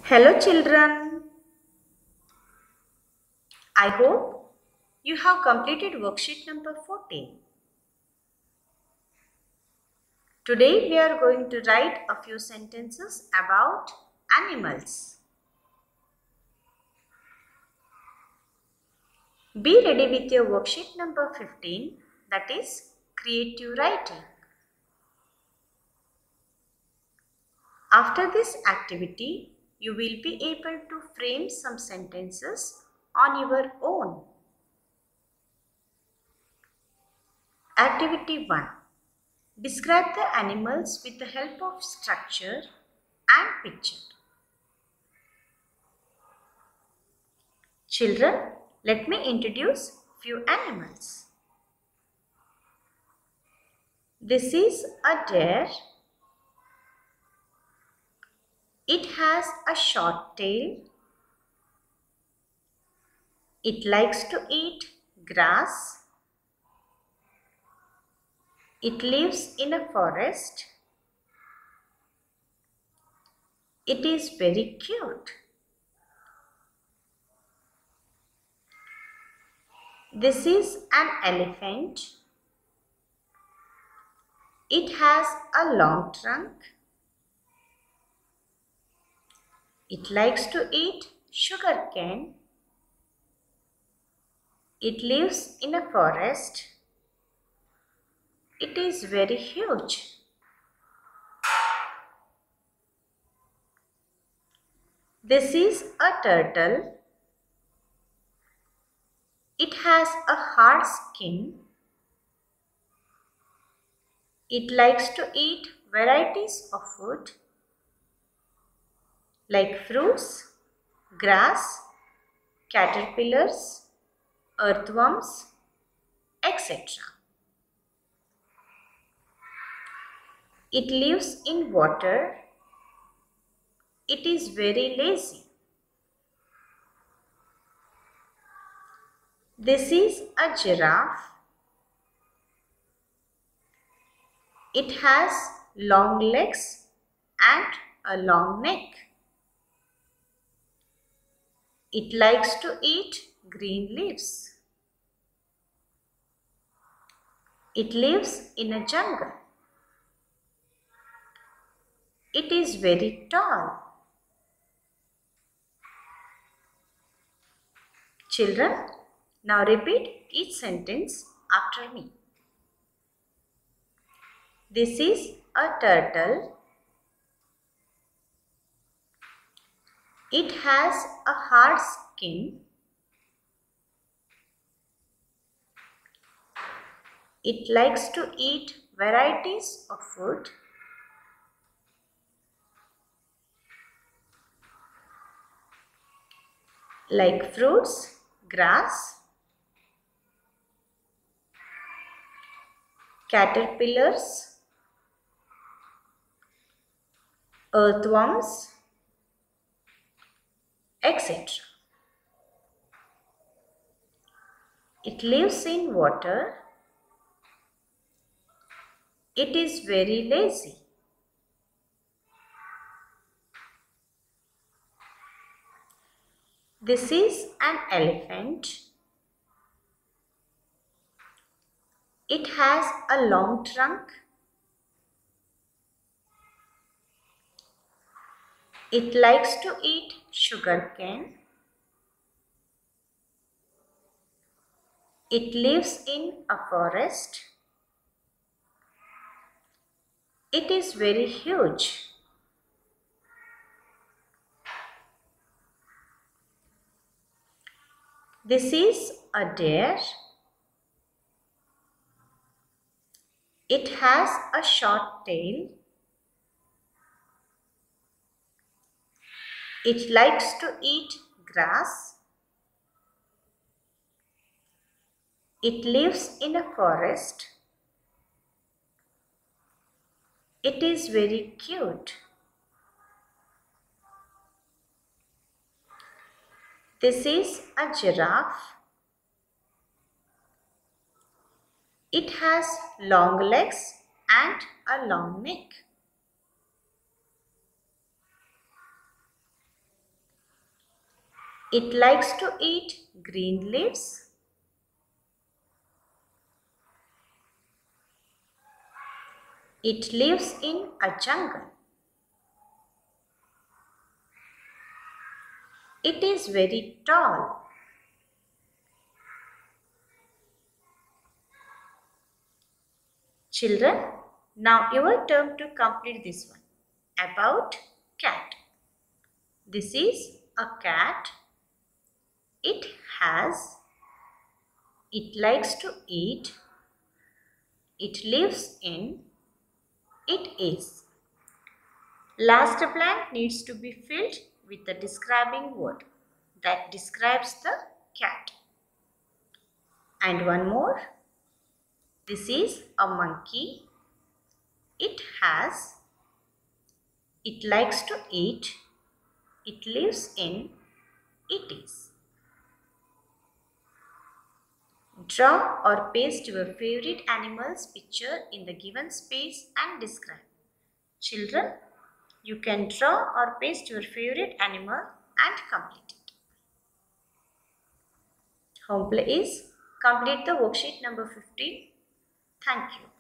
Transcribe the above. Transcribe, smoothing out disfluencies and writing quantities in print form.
Hello children, I hope you have completed worksheet number 14. Today we are going to write a few sentences about animals. Be ready with your worksheet number 15, that is creative writing. After this activity, you will be able to frame some sentences on your own. Activity 1. Describe the animals with the help of structure and picture. Children, let me introduce few animals. This is a deer. It has a short tail. It likes to eat grass. It lives in a forest. It is very cute. This is an elephant. It has a long trunk. It likes to eat sugarcane. It lives in a forest. It is very huge. This is a turtle. It has a hard skin. It likes to eat varieties of food like fruits, grass, caterpillars, earthworms, etc. It lives in water. It is very lazy. This is a giraffe. It has long legs and a long neck. It likes to eat green leaves. It lives in a jungle. It is very tall. Children, now repeat each sentence after me. This is a turtle. It has a hard skin. It likes to eat varieties of food like fruits, grass, caterpillars, earthworms, etc. It lives in water. It is very lazy. This is an elephant. It has a long trunk. It likes to eat sugarcane. It lives in a forest. It is very huge. This is a deer. It has a short tail. It likes to eat grass. It lives in a forest. It is very cute. This is a giraffe. It has long legs and a long neck. It likes to eat green leaves. It lives in a jungle. It is very tall. Children, now your turn to complete this one. About cat. This is a cat. It likes to eat. It lives in. It is. Last blank needs to be filled with the describing word that describes the cat. And one more. This is a monkey. It likes to eat. It lives in. It is. Draw or paste your favorite animal's picture in the given space and describe. Children, you can draw or paste your favorite animal and complete it. Home play is complete the worksheet number 15. Thank you.